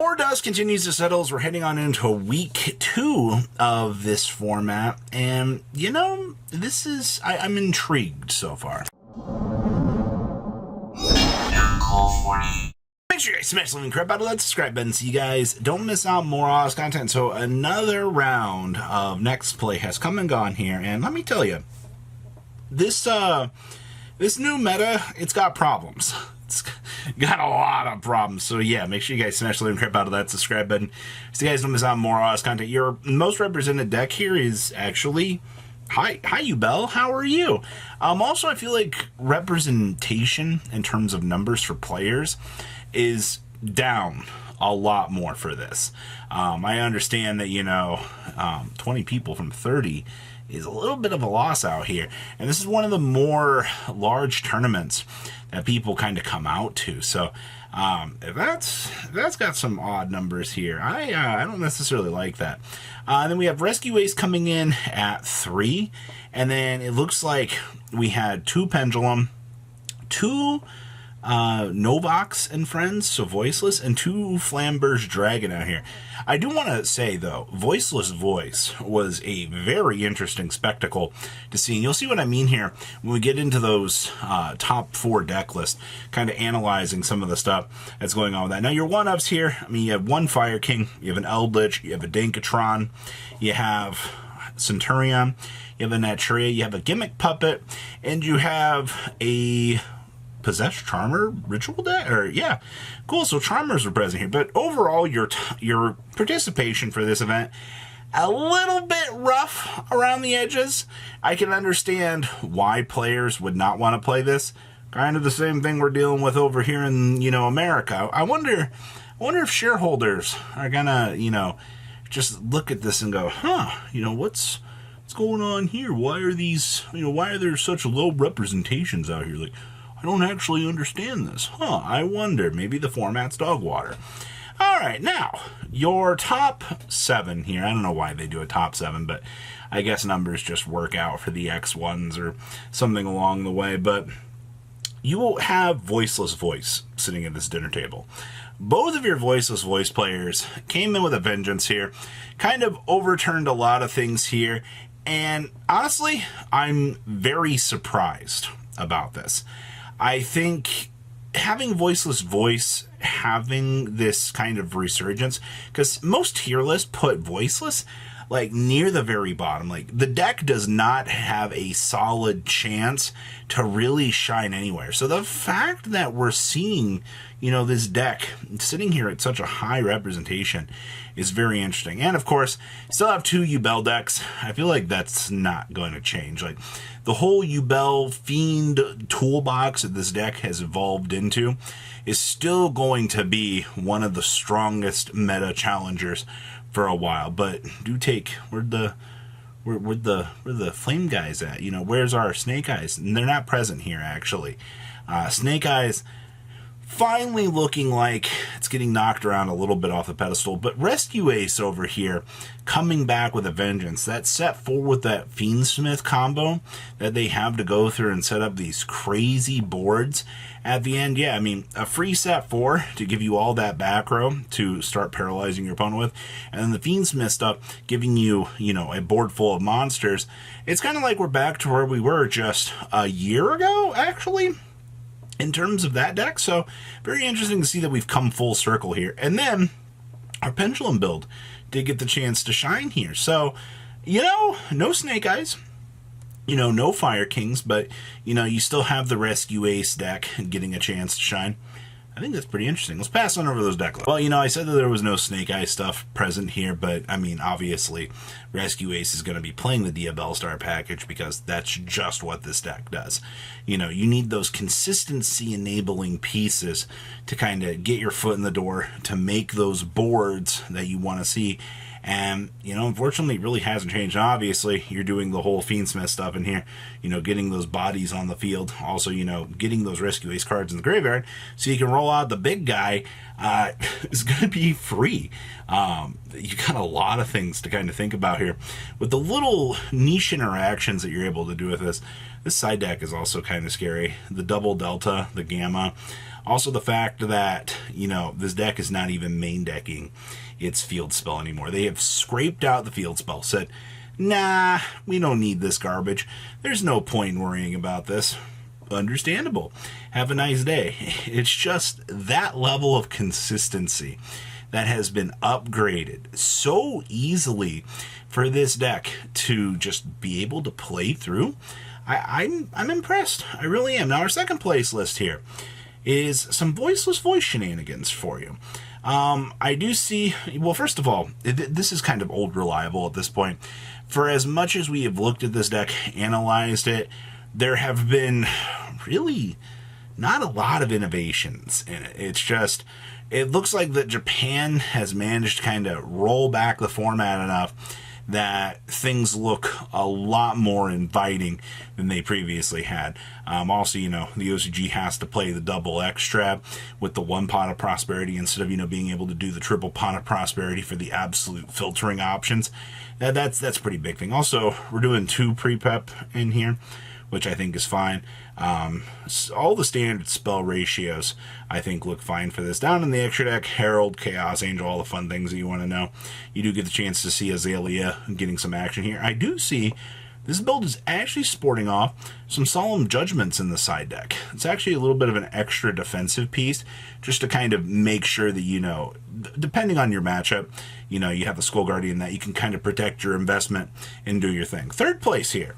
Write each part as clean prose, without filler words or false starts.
More dust continues to settle as we're heading on into week 2 of this format, and you know, I'm intrigued so far. Make sure you guys smash the link, crap out of that subscribe button so you guys don't miss out more awesome content. So another round of next play has come and gone here, and let me tell you, this new meta, it's got problems. It's got a lot of problems. So yeah, make sure you guys smash the link, crap out of that subscribe button so you guys don't miss out on more awesome content. Your most represented deck here is actually Hi, Ubel. How are you? Also, I feel like representation in terms of numbers for players is down a lot more for this. I understand that, 20 people from 30 is a little bit of a loss out here. And this is one of the more large tournaments that people kind of come out to. So that's got some odd numbers here. I don't necessarily like that. Then we have Rescue Ace coming in at 3. And then it looks like we had 2 Pendulum, 2 Novox and Friends, so Voiceless, and 2 Flamberge Dragon out here. I do want to say, though, Voiceless Voice was a very interesting spectacle to see. And you'll see what I mean here when we get into those top 4 deck lists, kind of analyzing some of the stuff that's going on with that. Now, your one-ups here, I mean, you have 1 Fire King, you have an Eldritch, you have a Dankatron, you have Centurion, you have a Naturia, you have a Gimmick Puppet, and you have a Possessed Charmer ritual deck, or yeah, cool. So Charmers are present here, but overall, your participation for this event a little bit rough around the edges. I can understand why players would not want to play this. Kind of the same thing we're dealing with over here in America. I wonder if shareholders are gonna just look at this and go, what's going on here? Why are these why are there such low representations out here? Like, I don't actually understand this. I wonder. Maybe the format's dog water. All right, now, your top 7 here. I don't know why they do a top 7, but I guess numbers just work out for the X1s or something along the way. But you will have Voiceless Voice sitting at this dinner table. Both of your Voiceless Voice players came in with a vengeance here, kind of overturned a lot of things here, and honestly, I'm very surprised about this. I think having Voiceless Voice having this kind of resurgence, because most tier lists put Voiceless like near the very bottom. Like, the deck does not have a solid chance to really shine anywhere. So the fact that we're seeing, this deck sitting here at such a high representation is very interesting. And of course, still have 2 Ubel decks. I feel like that's not going to change. Like, the whole Ubel Fiend toolbox that this deck has evolved into is still going to be one of the strongest meta challengers for a while. But do take, where'd the flame guys at? Where's our Snake Eyes? And they're not present here, actually. Snake Eyes finally looking like it's getting knocked around a little bit off the pedestal, but Rescue Ace over here coming back with a vengeance. That set 4 with that Fiendsmith combo that they have to go through and set up these crazy boards at the end. Yeah, I mean, a free set 4 to give you all that back row to start paralyzing your opponent with, and then the Fiendsmith stuff giving you, a board full of monsters. It's kind of like we're back to where we were just a year ago, actually, in terms of that deck. So very interesting to see that we've come full circle here. And then our Pendulum build did get the chance to shine here. So, no Snake Eyes, no Fire Kings, but, you still have the Rescue Ace deck getting a chance to shine. I think that's pretty interesting. Let's pass on over those deck lists. Well, I said that there was no Snake Eye stuff present here, but, I mean, obviously, Rescue Ace is going to be playing the Diabell Star package because that's just what this deck does. You need those consistency-enabling pieces to kind of get your foot in the door, to make those boards that you want to see. And, unfortunately, it really hasn't changed. And obviously, you're doing the whole Fiendsmith stuff in here, getting those bodies on the field. Also, getting those Rescue Ace cards in the graveyard so you can roll out the big guy is going to be free. You got a lot of things to kind of think about here. With the little niche interactions that you're able to do with this side deck is also kind of scary. The double Delta, the Gamma, Also, the fact that, this deck is not even main decking its field spell anymore. They have scraped out the field spell, said, nah, we don't need this garbage. There's no point in worrying about this. Understandable. Have a nice day. It's just that level of consistency that has been upgraded so easily for this deck to just be able to play through. I'm impressed. I really am. Now, our second place list here is some Voiceless Voice shenanigans for you. I do see, well, first of all, this is kind of old reliable at this point. For as much as we have looked at this deck, analyzed it, there have been really not a lot of innovations in it. It's just, it looks like that Japan has managed to kind of roll back the format enough that things look a lot more inviting than they previously had. Also, the OCG has to play the double extra with the one pot of prosperity instead of, being able to do the triple pot of prosperity for the absolute filtering options. That's a pretty big thing. Also, we're doing 2 pre-prep in here, which I think is fine. All the standard spell ratios, I think, look fine for this. Down in the extra deck, Herald, Chaos Angel, all the fun things that you want to know. You do get the chance to see Azalea getting some action here. I do see this build is actually sporting off some Solemn Judgments in the side deck. It's actually a little bit of an extra defensive piece, just to kind of make sure that, depending on your matchup, you have the Skull Guardian that you can kind of protect your investment and do your thing. Third place here.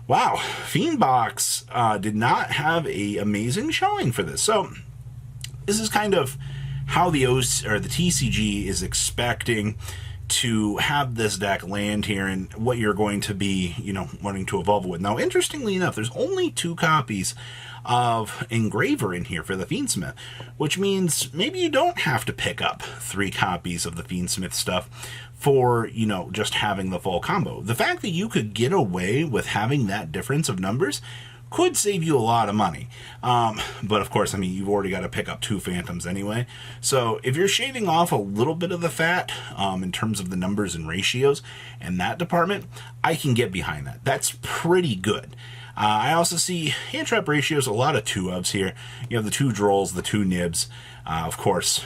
Wow, Fiend box did not have a amazing showing for this. So this is kind of how the TCG is expecting to have this deck land here and what you're going to be, wanting to evolve with. Now, interestingly enough, there's only 2 copies of Engraver in here for the Fiendsmith, which means maybe you don't have to pick up 3 copies of the Fiendsmith stuff for, just having the full combo. The fact that you could get away with having that difference of numbers could save you a lot of money. But of course, you've already got to pick up 2 Phantoms anyway. So if you're shaving off a little bit of the fat in terms of the numbers and ratios in that department, I can get behind that. That's pretty good. I also see hand trap ratios, a lot of 2-ofs here. You have the 2 Drolls, the 2 Nibs. Of course,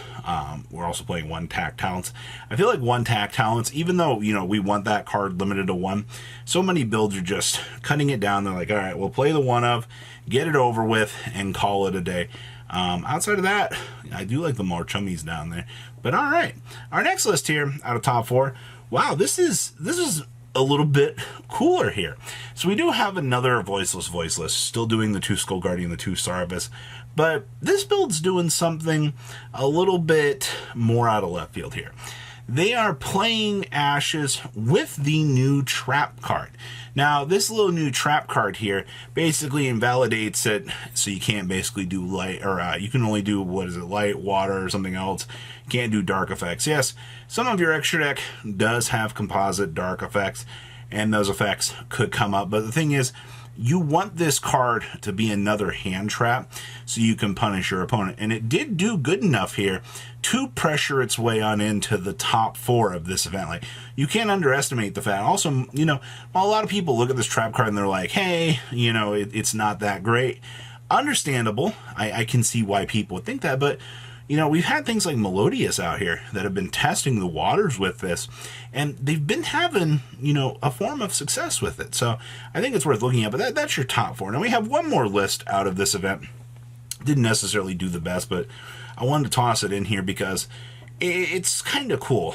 we're also playing 1 Tack Talents. I feel like 1 Tack Talents, even though, we want that card limited to 1, so many builds are just cutting it down. They're like, all right, we'll play the 1-of, get it over with, and call it a day. Outside of that, I do like the more chummies down there. But all right, our next list here, out of top 4, wow, this is a little bit cooler here. So we do have another Voiceless Voice list, still doing the 2 Skull Guardian, the 2 Sarvis, but this build's doing something a little bit more out of left field here. They are playing Ashes with the new Trap card. Now, this little new Trap card here basically invalidates it, so you can't basically do light, or you can only do, light, water, or something else. You can't do dark effects. Yes, some of your extra deck does have composite dark effects, and those effects could come up, but the thing is, you want this card to be another hand trap so you can punish your opponent. And it did do good enough here to pressure its way on into the top 4 of this event. Like, you can't underestimate the fact. Also, while a lot of people look at this trap card and they're like, hey, it's not that great. Understandable. I can see why people would think that, but we've had things like Melodious out here that have been testing the waters with this, and they've been having, a form of success with it. So I think it's worth looking at, but that's your top 4. Now we have one more list out of this event. Didn't necessarily do the best, but I wanted to toss it in here because it's kind of cool.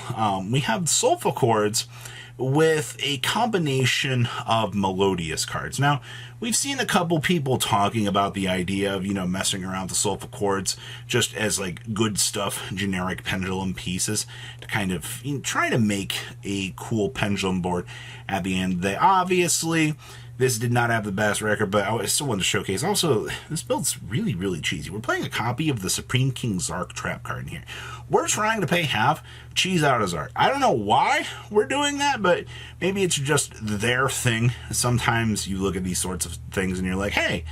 We have Sulfa Chords with a combination of Melodious cards. Now, we've seen a couple people talking about the idea of, messing around with the Sulfa Chords just as like good stuff, generic pendulum pieces to kind of try to make a cool pendulum board at the end. They obviously, this did not have the best record, but I still wanted to showcase. Also, this build's really, really cheesy. We're playing a copy of the Supreme King Zark trap card in here. We're trying to pay half, cheese out of Zark. I don't know why we're doing that, but maybe it's just their thing. Sometimes you look at these sorts of things and you're like, hey,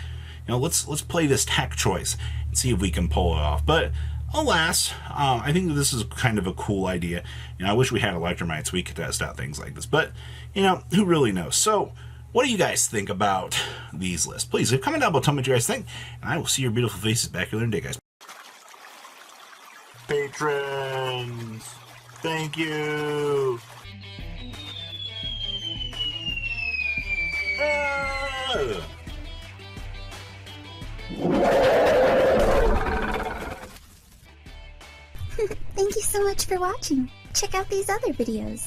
let's play this tech choice and see if we can pull it off. But alas, I think that this is kind of a cool idea. I wish we had Electromites so we could test out things like this, but who really knows? So What do you guys think about these lists? Please leave a comment down below, tell me what you guys think, and I will see your beautiful faces back here in a day, guys. Patrons, thank you. Thank you so much for watching. Check out these other videos.